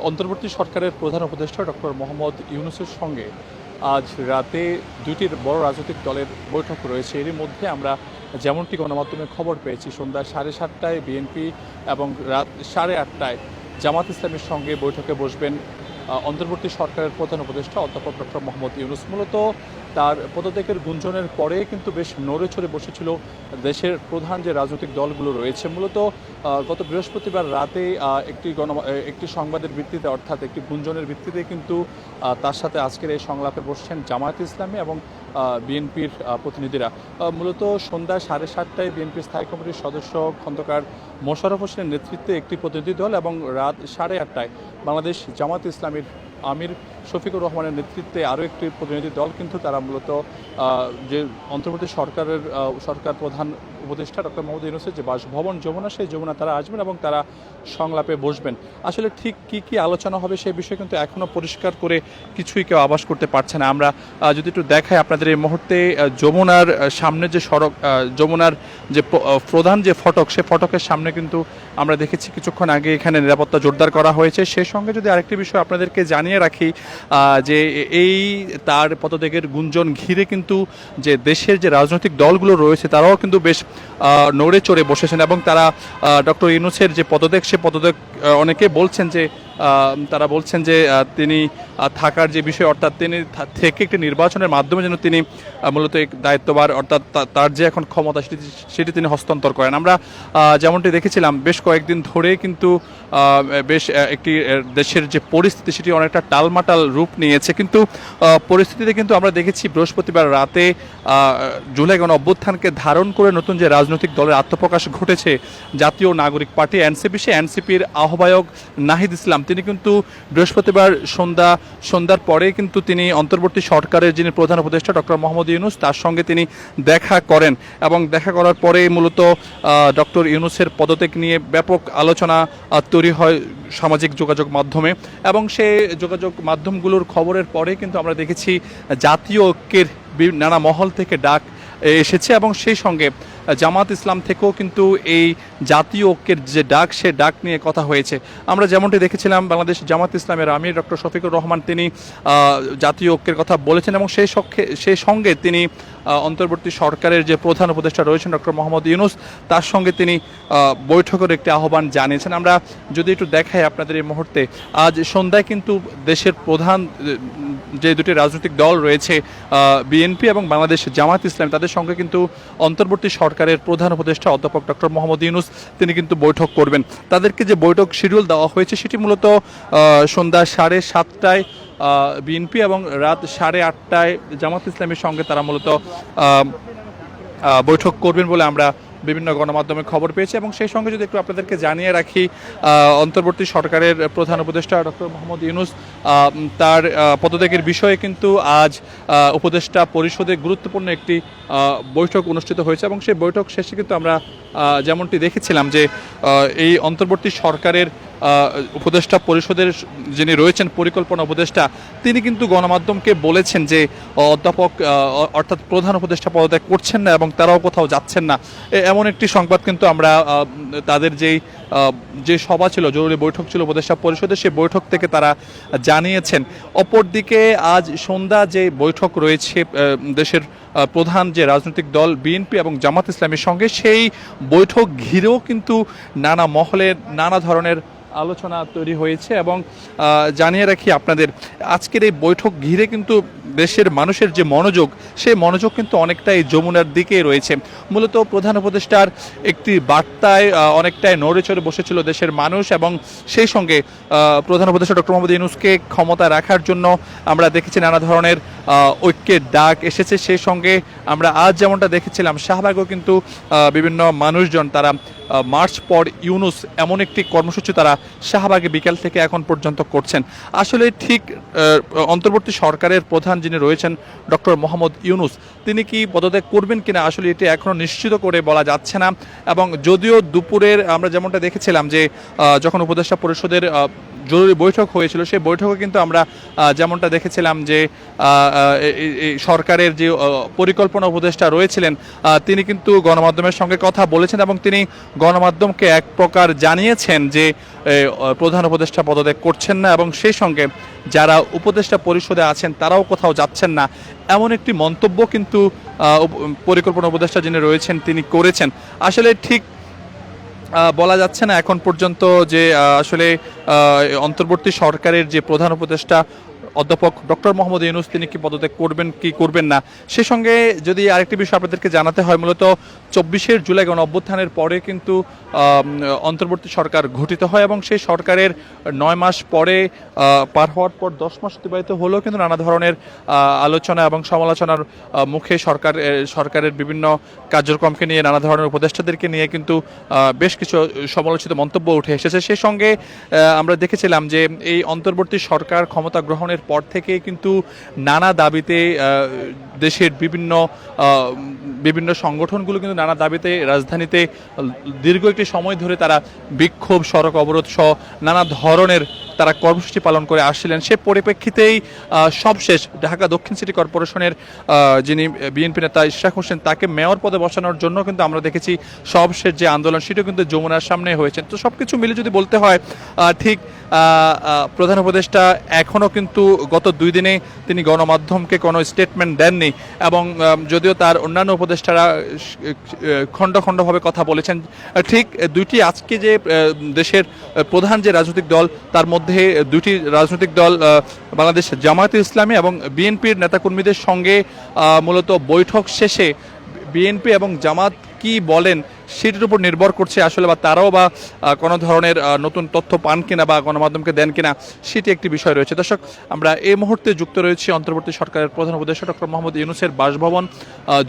অন্তর্বর্তী সরকারের প্রধান উপদেষ্টা ডক্টর মোহাম্মদ ইউনূসের সঙ্গে আজ রাতে দুইটি বড় রাজনৈতিক দলের বৈঠক রয়েছে। এরই মধ্যে আমরা যেমনটি গণমাধ্যমে খবর পেয়েছি, সন্ধ্যা 7:30টায় বিএনপি এবং রাত 8:30টায় জামাত ইসলামের সঙ্গে বৈঠকে বসবেন অন্তর্বর্তী সরকারের প্রধান উপদেষ্টা অধ্যাপক ডক্টর মোহাম্মদ ইউনূস। মূলত তার পদত্যাগের গুঞ্জনের পরে কিন্তু বেশ নড়েচড়ে বসেছিল দেশের প্রধান যে রাজনৈতিক দলগুলো রয়েছে। মূলত গত বৃহস্পতিবার রাতে একটি সংবাদের ভিত্তিতে, অর্থাৎ একটি গুঞ্জনের ভিত্তিতে কিন্তু তার সাথে আজকের এই সংলাপে বসছেন জামায়াত ইসলামী এবং বিএনপির প্রতিনিধিরা। মূলত সন্ধ্যা 7:30টায় বিএনপির স্থায়ী কমিটির সদস্য খন্দকার মোশাররফ হোসেনের নেতৃত্বে একটি প্রতিনিধি দল এবং রাত 8:30টায় বাংলাদেশ জামায়াত ইসলামীর আমির শফিকুর রহমানের নেতৃত্বে আরও একটি প্রতিনিধি দল কিন্তু তারা মূলত যে অন্তর্বর্তী সরকার প্রধান উপদেষ্টা ডক্টর মোহাম্মদ ইউনূসের যে বাসভবন যমুনা, সেই যমুনা তারা আসবেন এবং তারা সংলাপে বসবেন। আসলে ঠিক কি আলোচনা হবে সেই বিষয়ে কিন্তু এখনও পরিষ্কার করে কিছুই কেউ আভাস করতে পারছে না। আমরা যদি একটু দেখাই আপনাদের, এই মুহূর্তে যমুনার সামনে যে সড়ক, যমুনার যে প্রধান যে ফটক, সে ফটকের সামনে কিন্তু আমরা দেখেছি কিছুক্ষণ আগে এখানে নিরাপত্তা জোরদার করা হয়েছে। সেই সঙ্গে যদি আরেকটি বিষয় আপনাদেরকে জানিয়ে রাখি, যে এই তার পদত্যাগের গুঞ্জন ঘিরে কিন্তু যে দেশের যে রাজনৈতিক দলগুলো রয়েছে তারাও কিন্তু বেশ নড়ে চড়ে বসেছেন এবং তারা ডক্টর ইউনূসের যে পদত্যাগ, সে পদত্যাগ অনেকে বলছেন যে তারা বলছেন যে তিনি থাকার যে বিষয়, অর্থাৎ তিনি থেকে একটি নির্বাচনের মাধ্যমে যেন তিনি মূলত দায়িত্বভার, অর্থাৎ তার যে এখন ক্ষমতা সেটি তিনি হস্তান্তর করেন। আমরা যেমনটি দেখেছিলাম বেশ কয়েকদিন ধরে কিন্তু বেশ একটি দেশের যে পরিস্থিতি সেটি অনেকটা টালমাটাল রূপ নিয়েছে, কিন্তু পরিস্থিতিতে কিন্তু আমরা দেখেছি বৃহস্পতিবার রাতে জুলাই গণ অভ্যুত্থানকে ধারণ করে নতুন যে রাজনৈতিক দলের আত্মপ্রকাশ ঘটেছে জাতীয় নাগরিক পার্টি এনসিপি, সে এনসিপির আহ্বায়ক নাহিদ ইসলাম তিনি কিন্তু বৃহস্পতিবার সন্ধ্যার পরে কিন্তু তিনি অন্তর্বর্তী সরকারের যিনি প্রধান উপদেষ্টা ডক্টর মোহাম্মদ ইউনূস তার সঙ্গে তিনি দেখা করেন এবং দেখা করার পরে মূলত ডক্টর ইউনূসের পদত্যাগ নিয়ে ব্যাপক আলোচনা তৈরি হয় সামাজিক যোগাযোগ মাধ্যমে এবং সেই যোগাযোগ মাধ্যমগুলোর খবরের পরে কিন্তু আমরা দেখেছি জাতীয় ঐক্যের নানা মহল থেকে ডাক এসেছে এবং সেই সঙ্গে জামাত ইসলাম থেকেও কিন্তু এই জাতীয় ঐক্যের যে ডাক, সে ডাক নিয়ে কথা হয়েছে। আমরা যেমনটি দেখেছিলাম বাংলাদেশ জামাত ইসলামের আমির ডক্টর শফিকুর রহমান তিনি জাতীয় ঐক্যের কথা বলেছেন এবং সেই সঙ্গে তিনি অন্তর্বর্তী সরকারের যে প্রধান উপদেষ্টা রয়েছেন ডক্টর মোহাম্মদ ইউনূস তার সঙ্গে তিনি বৈঠকের একটি আহ্বান জানিয়েছেন। আমরা যদি একটু দেখাই আপনাদের এই মুহূর্তে, আজ সন্ধ্যায় কিন্তু দেশের প্রধান যে দুটি রাজনৈতিক দল রয়েছে বিএনপি এবং বাংলাদেশ জামাত ইসলাম, তাদের সঙ্গে কিন্তু অন্তর্বর্তী সরকারের প্রধান উপদেষ্টা অধ্যাপক ডক্টর মোহাম্মদ ইউনূস তিনি কিন্তু বৈঠক করবেন। তাদেরকে যে বৈঠক শিডিউল দেওয়া হয়েছে সেটি মূলত সন্ধ্যা 7:30টায় বিএনপি এবং রাত 8:30টায় জামাত ইসলামের সঙ্গে তারা মূলত বৈঠক করবেন বলে আমরা বিভিন্ন গণমাধ্যমে খবর পেয়েছি। এবং সেই সঙ্গে যদি একটু আপনাদেরকে জানিয়ে রাখি, অন্তর্বর্তী সরকারের প্রধান উপদেষ্টা ডক্টর মোহাম্মদ ইউনূস তার পদত্যাগের বিষয়ে কিন্তু আজ উপদেষ্টা পরিষদে গুরুত্বপূর্ণ একটি বৈঠক অনুষ্ঠিত হয়েছে এবং সেই বৈঠক শেষে কিন্তু আমরা যেমনটি দেখেছিলাম যে এই অন্তর্বর্তী সরকারের উপদেষ্টা পরিষদের যিনি রয়েছেন পরিকল্পনা উপদেষ্টা, তিনি কিন্তু গণমাধ্যমকে বলেছেন যে অধ্যাপক অর্থাৎ প্রধান উপদেষ্টা পদত্যাগ করছেন না এবং তারাও কোথাও যাচ্ছেন না। এমন একটি সংবাদ কিন্তু আমরা তাদের যে সভা ছিল, জরুরি বৈঠক ছিল উপদেষ্টা পরিষদের, সেই বৈঠক থেকে তারা জানিয়েছেন। অপরদিকে আজ সন্ধ্যা যে বৈঠক রয়েছে দেশের প্রধান যে রাজনৈতিক দল বিএনপি এবং জামাত ইসলামের সঙ্গে, সেই বৈঠক ঘিরেও কিন্তু নানা মহলে নানা ধরনের আলোচনা তৈরি হয়েছে এবং জানিয়ে রাখি আপনাদের আজকের এই বৈঠক ঘিরে কিন্তু দেশের মানুষের যে মনোযোগ, সেই মনোযোগ কিন্তু অনেকটাই যমুনার দিকে রয়েছে। মূলত প্রধান উপদেষ্টার একটি বার্তায় অনেকটাই নড়ে চড়ে বসেছিল দেশের মানুষ এবং সেই সঙ্গে প্রধান উপদেষ্টা ডক্টর মোহাম্মদ ইউনূসকে ক্ষমতায় রাখার জন্য আমরা দেখেছি নানা ধরনের ঐক্যের ডাক এসেছে। সেই সঙ্গে আমরা আজ যেমনটা দেখেছিলাম শাহবাগেও কিন্তু বিভিন্ন মানুষজন তারা মার্চ ফর ইউনূস এমন একটি কর্মসূচি তারা শাহবাগে বিকেল থেকে এখন পর্যন্ত করছেন। আসলে ঠিক অন্তর্বর্তী সরকারের প্রধান যিনি রয়েছেন ডক্টর মোহাম্মদ ইউনূস তিনি কি পদত্যাগ করবেন কিনা আসলে এটি এখনও নিশ্চিত করে বলা যাচ্ছে না। এবং যদিও দুপুরের আমরা যেমনটা দেখেছিলাম যে যখন উপদেষ্টা পরিষদের জরুরি বৈঠক হয়েছিল, সেই বৈঠকে কিন্তু আমরা যেমনটা দেখেছিলাম যে এই সরকারের যে পরিকল্পনা উপদেষ্টা রয়েছিলেন তিনি কিন্তু গণমাধ্যমের সঙ্গে কথা বলেছেন এবং তিনি গণমাধ্যমকে এক প্রকার জানিয়েছেন যে প্রধান উপদেষ্টা পদত্যাগ করছেন না এবং সেই সঙ্গে যারা উপদেষ্টা পরিষদে আছেন তারাও কোথাও যাচ্ছেন না, এমন একটি মন্তব্য কিন্তু পরিকল্পনা উপদেষ্টা যিনি রয়েছেন তিনি করেছেন। আসলে ঠিক বলা যাচ্ছে না এখন পর্যন্ত যে আসলে অন্তর্বর্তী সরকারের যে প্রধান উপদেষ্টা অধ্যাপক ডক্টর মোহাম্মদ ইউনূস তিনি কি পদত্যাগ করবেন কি করবেন না। সে সঙ্গে যদি আরেকটি বিষয় আপনাদেরকে জানাতে হয়, মূলত 24শে জুলাই গণ অভ্যুত্থানের পরে কিন্তু অন্তর্বর্তী সরকার গঠিত হয় এবং সেই সরকারের 9 মাস পরে পার হওয়ার পর 10 মাস অতিবাহিত হলেও কিন্তু নানা ধরনের আলোচনা এবং সমালোচনার মুখে সরকারের বিভিন্ন কার্যক্রমকে নিয়ে নানা ধরনের উপদেষ্টাদেরকে নিয়ে কিন্তু বেশ কিছু সমালোচিত মন্তব্য উঠে এসেছে। সেই সঙ্গে আমরা দেখেছিলাম যে এই অন্তর্বর্তী সরকার ক্ষমতা গ্রহণের পর থেকে কিন্তু নানা দাবিতে দেশের বিভিন্ন সংগঠনগুলো কিন্তু নানা দাবিতে রাজধানীতে দীর্ঘ একটি সময় ধরে তারা বিক্ষোভ, সড়ক অবরোধ সহ নানা ধরনের তারা কর্মসূচি পালন করে আসছিলেন। সে পরিপ্রেক্ষিতেই সবশেষ ঢাকা দক্ষিণ সিটি কর্পোরেশনের যিনি বিএনপি নেতা ইশরাক হোসেন তাকে মেয়র পদে বসানোর জন্য কিন্তু আমরা দেখেছি সবশেষ যে আন্দোলন সেটাও কিন্তু যমুনার সামনে হয়েছে। তো সবকিছু মিলে যদি বলতে হয় ঠিক প্রধান উপদেষ্টা এখনও কিন্তু গত 2 দিনে তিনি গণমাধ্যমকে কোনো স্টেটমেন্ট দেননি এবং যদিও তার অন্যান্য উপদেষ্টারা খণ্ড খণ্ডভাবে কথা বলেছেন। ঠিক দুইটি আজকে যে দেশের প্রধান যে রাজনৈতিক দল তার মধ্যে দুটি রাজনৈতিক দল বাংলাদেশ জামায়াতে ইসলামী এবং বিএনপির নেতাকর্মীদের সঙ্গে মূলত বৈঠক শেষে বিএনপি এবং জামাত কি বলেন সেটির উপর নির্ভর করছে আসলে বা তারাও বা কোনো ধরনের নতুন তথ্য পান কিনা বা গণমাধ্যমকে দেন কিনা সেটি একটি বিষয় রয়েছে। দর্শক, আমরা এই মুহূর্তে যুক্ত রয়েছি অন্তর্বর্তী সরকারের প্রধান উপদেষ্টা ডক্টর মোহাম্মদ ইউনূসের বাসভবন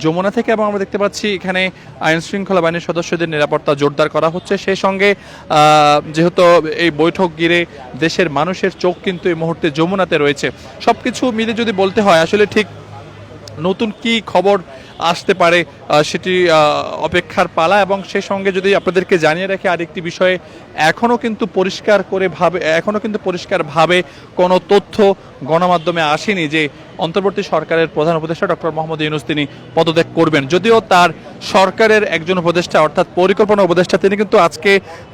যমুনা থেকে এবং আমরা দেখতে পাচ্ছি এখানে আইন শৃঙ্খলা বাহিনীর সদস্যদের নিরাপত্তা জোরদার করা হচ্ছে। সেই সঙ্গে যেহেতু এই বৈঠক ঘিরে দেশের মানুষের চোখ কিন্তু এই মুহূর্তে যমুনাতে রয়েছে। সব কিছু মিলে যদি বলতে হয় আসলে ঠিক নতুন কি খবর আসতে পারে সেটি অপেক্ষার পালা এবং সেই সঙ্গে যদি আপনাদেরকে জানিয়ে রাখি আরেকটি বিষয়ে এখনও কিন্তু পরিষ্কারভাবে কোনো তথ্য গণমাধ্যমে আসেনি যে অন্তর্বর্তী সরকারের প্রধান উপদেষ্টা ডক্টর মোহাম্মদ ইউনূস তিনি পদত্যাগ করবেন। যদিও তার সরকারের একজন উপদেষ্টা অর্থাৎ পরিকল্পনা উপদেষ্টা তিনি কিন্তু আজকে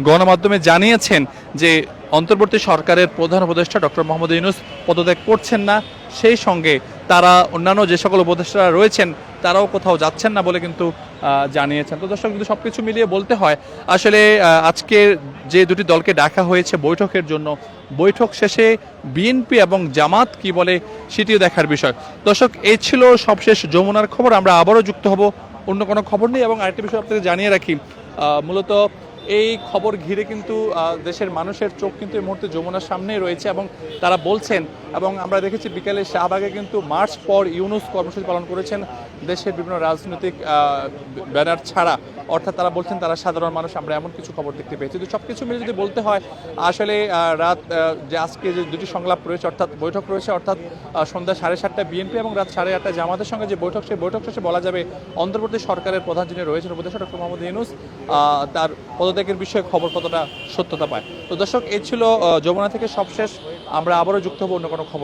গণমাধ্যমে জানিয়েছেন যে অন্তর্বর্তী সরকারের প্রধান উপদেষ্টা ডক্টর মোহাম্মদ ইউনূস পদত্যাগ করছেন না, সেই সঙ্গে তারা অন্যান্য যে সকল উপদেষ্টারা রয়েছেন তারাও কোথাও যাচ্ছেন না বলে কিন্তু জানিয়েছেন। তো দর্শক, কিন্তু সবকিছু মিলিয়ে বলতে হয় আসলে আজকে যে দুটি দলকে ডাকা হয়েছে বৈঠকের জন্য, বৈঠক শেষে বিএনপি এবং জামাত কি বলে সেটিও দেখার বিষয়। দর্শক, এই ছিল সবশেষ যমুনার খবর। আমরা আবারও যুক্ত হব অন্য কোনো খবর নেই এবং আরেকটি বিষয় আপনাদের জানিয়ে রাখি, মূলত এই খবর ঘিরে কিন্তু দেশের মানুষের চোখ কিন্তু এই মুহূর্তে যমুনার সামনেই রয়েছে এবং তারা বলছেন এবং আমরা দেখেছি বিকেলে শাহবাগে কিন্তু মার্চ ফর ইউনূস কর্মসূচি পালন করেছেন দেশের বিভিন্ন রাজনৈতিক ব্যানার ছাড়া, অর্থাৎ তারা বলছেন তারা সাধারণ মানুষ, আমরা এমন কিছু খবর দেখতে পেয়েছি। তো সব কিছু মিলে যদি বলতে হয় আসলে রাত যে আজকে যে দুটি সংলাপ রয়েছে অর্থাৎ বৈঠক রয়েছে অর্থাৎ সন্ধ্যা 7:30টায় বিএনপি এবং রাত 8:30টায় জামাতের সঙ্গে যে বৈঠক, সেই বৈঠক শেষে বলা যাবে অন্তর্বর্তী সরকারের প্রধান যিনি রয়েছেন উপদেষ্টা ডক্টর মোহাম্মদ ইউনূস তার পদত্যাগের বিষয়ে খবর কতটা সত্যতা পায়। তো দর্শক, এই ছিল যমুনা থেকে সবশেষ। আমরা আবারও যুক্ত হব অন্য কোনো খবর।